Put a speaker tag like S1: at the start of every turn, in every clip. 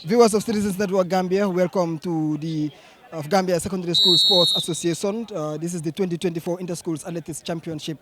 S1: Viewers of Citizens Network Gambia, welcome to the of Gambia Secondary School Sports Association. This is the 2024 Interschools Athletics Championship.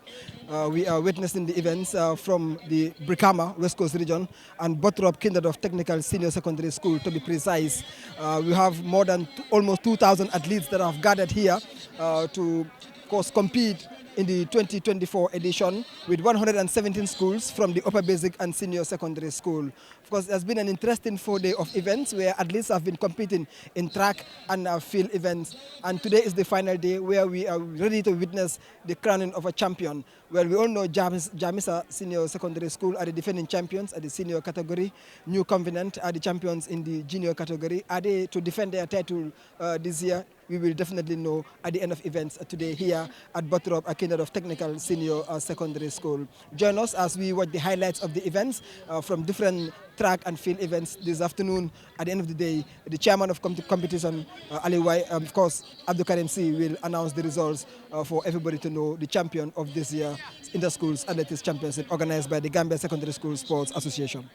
S1: We are witnessing the events from the Brikama, West Coast region, and Bottrop Kinderdorf Technical Senior Secondary School, to be precise. We have more than almost 2,000 athletes that have gathered here to, of course, compete in the 2024 edition with 117 schools from the upper basic and senior secondary school. Of course, there's been an interesting 4-day of events where athletes have been competing in track and field events. And today is the final day where we are ready to witness the crowning of a champion. Well, we all know Jamisa Senior Secondary School are the defending champions at the senior category. New Covenant are the champions in the junior category. Are they to defend their title this year? We will definitely know at the end of events today here at Bottrop Kinderdorf Technical Senior Secondary School. Join us as we watch the highlights of the events from different track and field events this afternoon. At the end of the day, the chairman of competition, Ali Wai, of course, Abdul Karim C, will announce the results for everybody to know the champion of this year Interschools Athletics Championship organized by the Gambia Secondary School Sports Association.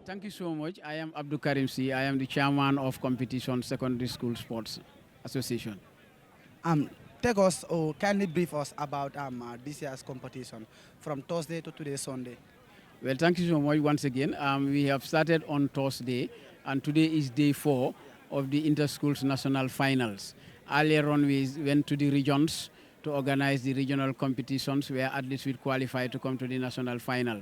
S2: Thank you so much. I am Abdul Karim C. I am the chairman of Competition Secondary School Sports Association.
S3: Take us or kindly brief us about this year's competition from Thursday to today, Sunday.
S2: Well, thank you so much once again. We have started on Thursday, and today is day 4 of the Interschools National Finals. Earlier on, we went to the regions to organize the regional competitions where athletes will qualify to come to the national final.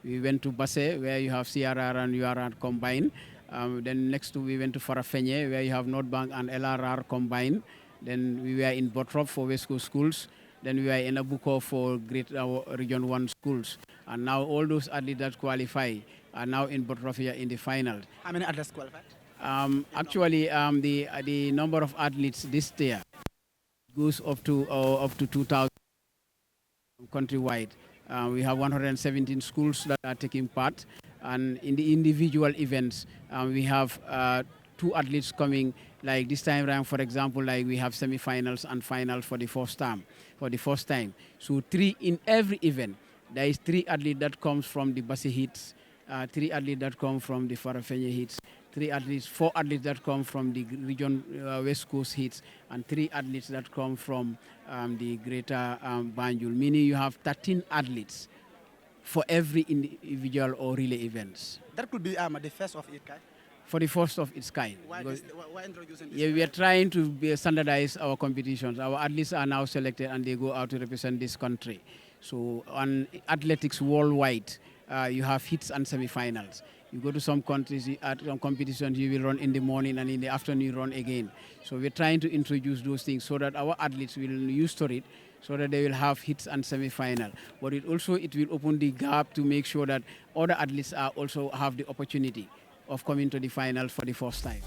S2: We went to Basse, where you have CRR and URR combined. Then next we went to Farafenye, where you have North Bank and LRR combined. Then we were in Bottrop for West Coast schools. Then we were in Abuko for Great Region 1 schools. And now all those athletes that qualify are now in Bottrop here in the final.
S3: How many athletes qualified?
S2: Actually, the number of athletes this year goes up to 2,000 countrywide. We have 117 schools that are taking part, and in the individual events, we have 2 athletes coming. Like this time around, for example, like we have semi-finals and finals for the first time. So 3 in every event. There is 3 athletes that comes from the Bassi heats, 3 athletes that come from the Farafenye heats, 4 athletes that come from the region West Coast heats, and 3 athletes that come from the Greater Banjul. Meaning you have 13 athletes for every individual or relay events.
S3: That could be the first of its kind.
S2: For the first of its kind.
S3: Why introducing this?
S2: Yeah, we are trying to standardize our competitions. Our athletes are now selected and they go out to represent this country. So on athletics worldwide, you have hits and semi-finals. You go to some countries, at some competitions, you will run in the morning and in the afternoon you run again. So we're trying to introduce those things so that our athletes will used to it, so that they will have hits and semi-final. But it will open the gap to make sure that other athletes are also have the opportunity of coming to the final for the first time.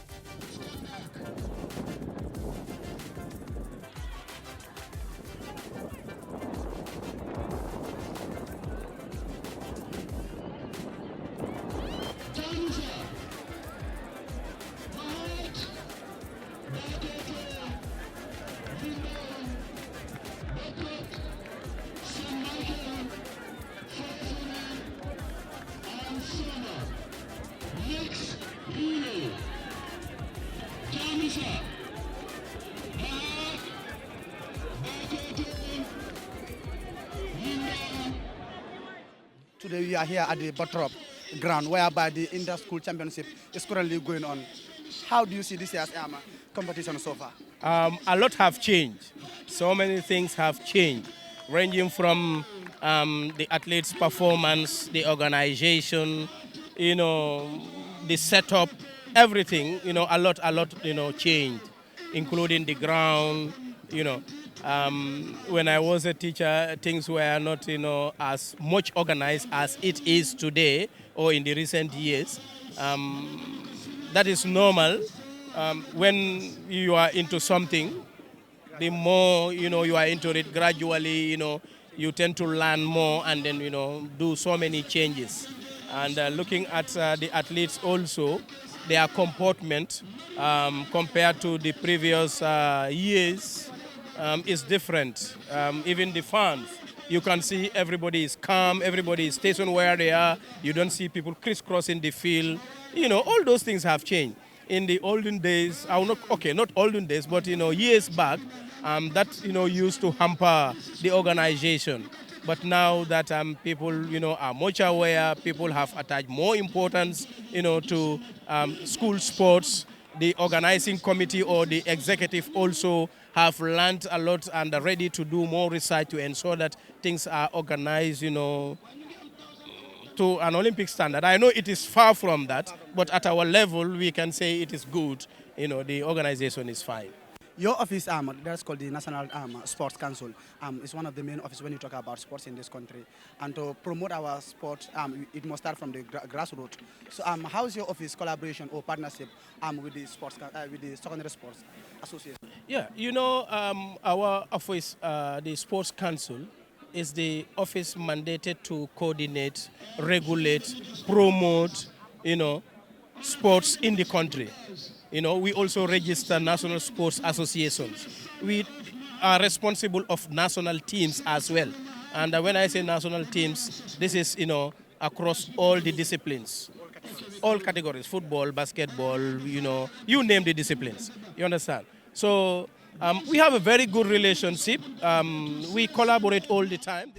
S3: Today we are here at the Bottrop ground, whereby the Inter-School Championship is currently going on. How do you see this year's competition so far?
S4: A lot have changed. So many things have changed, ranging from the athletes' performance, the organization, the setup, everything. A lot, changed, including the ground. When I was a teacher, things were not, as much organized as it is today or in the recent years. That is normal. When you are into something, the more, you are into it, gradually, you tend to learn more and then, do so many changes. And looking at the athletes also, their comportment compared to the previous years is different. Even the fans, you can see everybody is calm, everybody is stationed where they are. You don't see people crisscrossing the field. All those things have changed. In the olden days, not olden days, but years back, that used to hamper the organization. But now that people are much aware, people have attached more importance to school sports. The organizing committee or the executive also have learned a lot and are ready to do more research to ensure that things are organized, to an Olympic standard. I know it is far from that, but at our level, we can say it is good. The organization is fine.
S3: Your office, that's called the National Sports Council, is one of the main offices when you talk about sports in this country. And to promote our sport, it must start from the grassroots. So how is your office collaboration or partnership with the Secondary Sports Association?
S4: Yeah, our office, the Sports Council, is the office mandated to coordinate, regulate, promote, sports in the country. We also register national sports associations. We are responsible of national teams as well. And when I say national teams, this is, across all the disciplines, all categories, football, basketball, you name the disciplines. You understand? So we have a very good relationship. We collaborate all the time.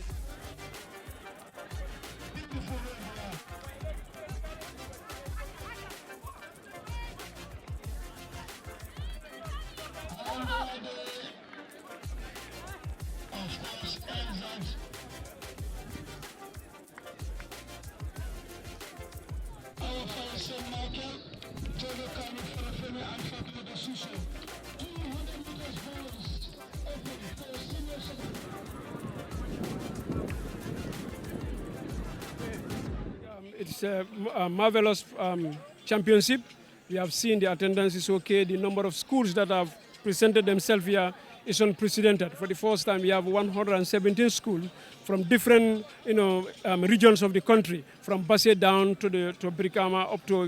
S5: It's a marvelous championship. We have seen the attendance is okay. The number of schools that have presented themselves here is unprecedented. For the first time, we have 117 schools from different, regions of the country, from Basse down to Brikama up to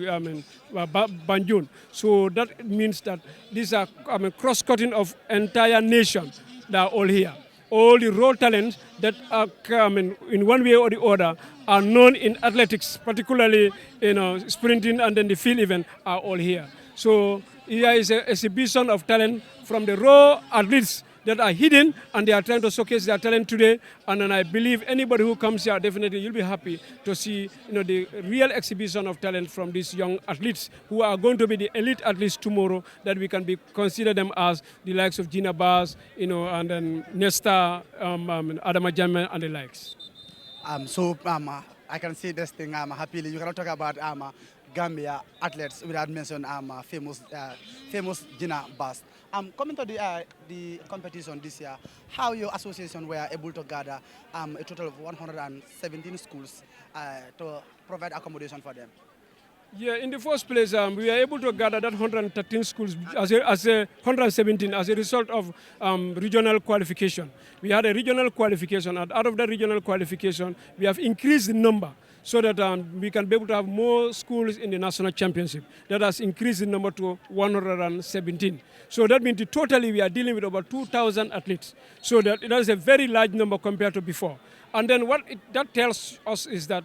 S5: Banjul. So that means that these are cross-cutting of entire nation that are all here. All the raw talents that are in one way or the other are known in athletics, particularly sprinting and then the field event are all here. So here is an exhibition of talent from the raw athletes that are hidden, and they are trying to showcase their talent today. And then I believe anybody who comes here, definitely you'll be happy to see the real exhibition of talent from these young athletes who are going to be the elite athletes tomorrow, that we can consider them as the likes of Gina Bas, and then Nesta, Adama Jammeh, and the likes.
S3: I can see this thing happily. You cannot talk about Gambia athletes without mentioning famous Gina Bas. Coming to the competition this year, how your association were able to gather a total of 117 schools to provide accommodation for them?
S5: Yeah, in the first place, we were able to gather that 113 schools as 117 as a result of regional qualification. We had a regional qualification, and out of that regional qualification, we have increased the number so that we can be able to have more schools in the national championship. That has increased the number to 117. So that means totally we are dealing with over 2,000 athletes. So that is a very large number compared to before. And then what that tells us is that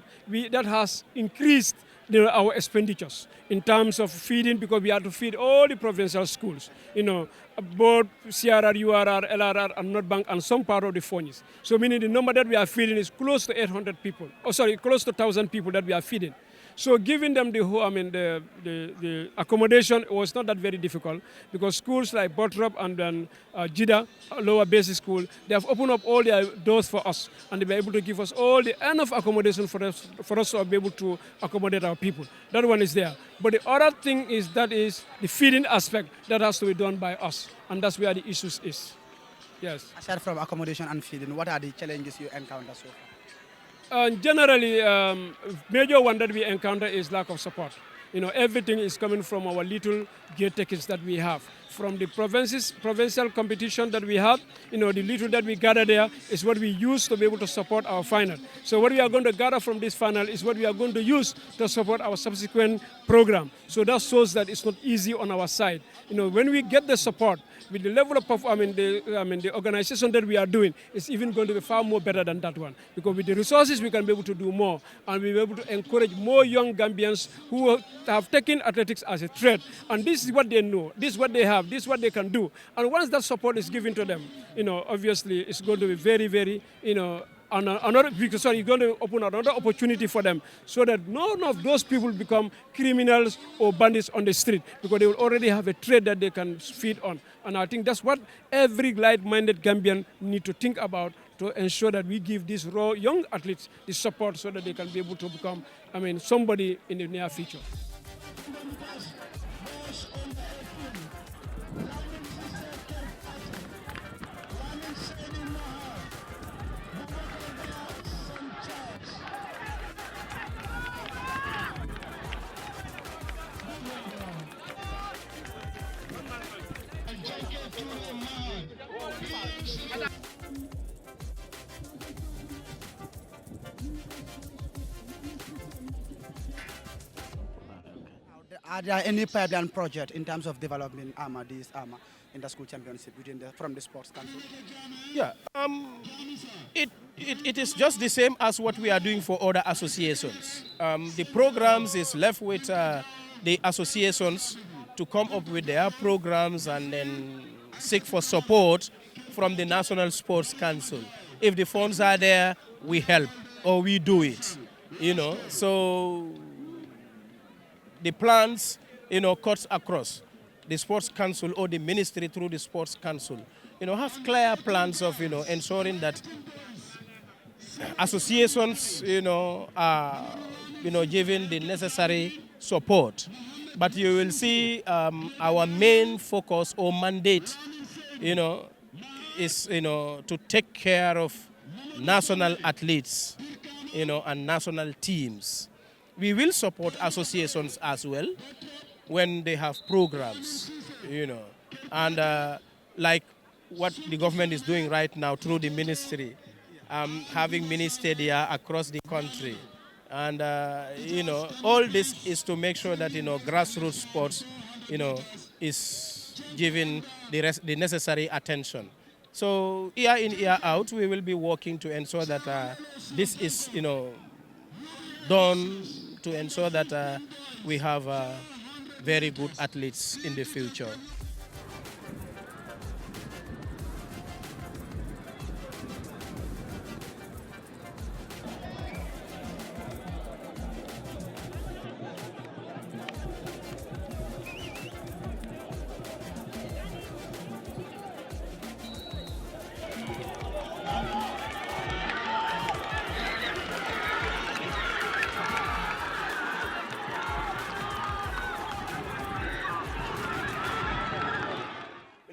S5: that has increased our expenditures in terms of feeding, because we have to feed all the provincial schools, both CRR, URR, LRR, and North Bank, and some part of the Fonies. So meaning the number that we are feeding is close to 800 people. Close to 1,000 people that we are feeding. So giving them the accommodation was not that very difficult, because schools like Bottrop and then Jida, lower basic school, they have opened up all their doors for us, and they were able to give us all the enough accommodation for us to be able to accommodate our people. That one is there. But the other thing is the feeding aspect that has to be done by us, and that's where the issues is. Yes.
S3: Aside from accommodation and feeding, what are the challenges you encounter so far?
S5: Generally, major one that we encounter is lack of support. Everything is coming from our little gate tickets that we have. From the provincial competition that we have, the little that we gather there is what we use to be able to support our final. So what we are going to gather from this final is what we are going to use to support our subsequent program. So that shows that it's not easy on our side. When we get the support, with the level of the organization that we are doing, it's even going to be far more better than that one. Because with the resources, we can be able to do more, and we'll be able to encourage more young Gambians who have taken athletics as a trade. And this is what they know, this is what they have, this is what they can do. And once that support is given to them, obviously it's going to be very, very, you're going to open another opportunity for them so that none of those people become criminals or bandits on the street, because they will already have a trade that they can feed on. And I think that's what every like-minded Gambian need to think about, to ensure that we give these raw young athletes the support so that they can be able to become, somebody in the near future.
S3: Are there any pipeline project in terms of developing these inter-school championship from the sports council?
S4: Yeah, it is just the same as what we are doing for other associations. The programs is left with the associations to come up with their programs and then seek for support from the National Sports Council. If the funds are there, we help or we do it, So the plans, cuts across the Sports Council or the ministry through the Sports Council, have clear plans of, ensuring that associations, are, given the necessary support. But you will see our main focus or mandate, is, to take care of national athletes, and national teams. We will support associations as well when they have programs, and like what the government is doing right now through the ministry, having mini stadia across the country. And, all this is to make sure that, grassroots sports, is given the necessary attention. So year in, year out, we will be working to ensure that this is, done to ensure that we have very good athletes in the future.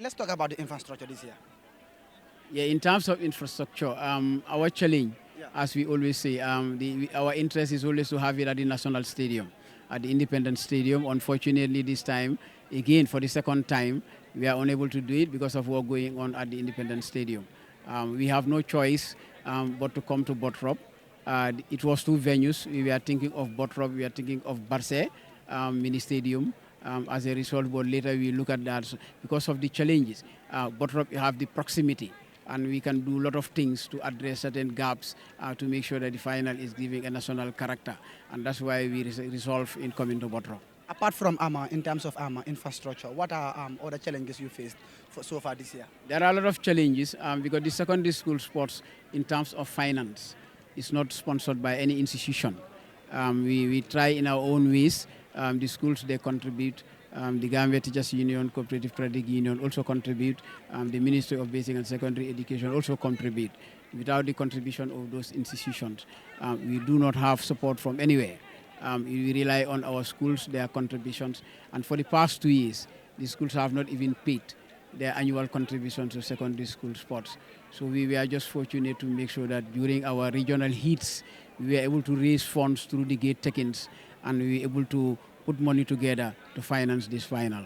S3: Let's talk about the infrastructure this year.
S2: Yeah, in terms of infrastructure, our challenge, as we always say, our interest is always to have it at the National Stadium, at the Independence Stadium. Unfortunately, this time, again, for the second time, we are unable to do it because of what's going on at the Independence Stadium. We have no choice but to come to Botrop. It was two venues. We were thinking of Botrop, we were thinking of Barse mini stadium. As a result, but later we look at that because of the challenges. Botrop, you have the proximity, and we can do a lot of things to address certain gaps to make sure that the final is giving a national character, and that's why we resolve in coming to Botrop.
S3: Apart from in terms of infrastructure, what are other challenges you faced so far this year?
S2: There are a lot of challenges because the secondary school sports, in terms of finance, is not sponsored by any institution. We try in our own ways. The schools, they contribute. The Gambia Teachers Union, Cooperative Credit Union also contribute. The Ministry of Basic and Secondary Education also contribute. Without the contribution of those institutions, we do not have support from anywhere. We rely on our schools, their contributions. And for the past 2 years, the schools have not even paid their annual contribution to secondary school sports. So we were just fortunate to make sure that during our regional heats, we were able to raise funds through the gate takings, and we were able to put money together to finance this final.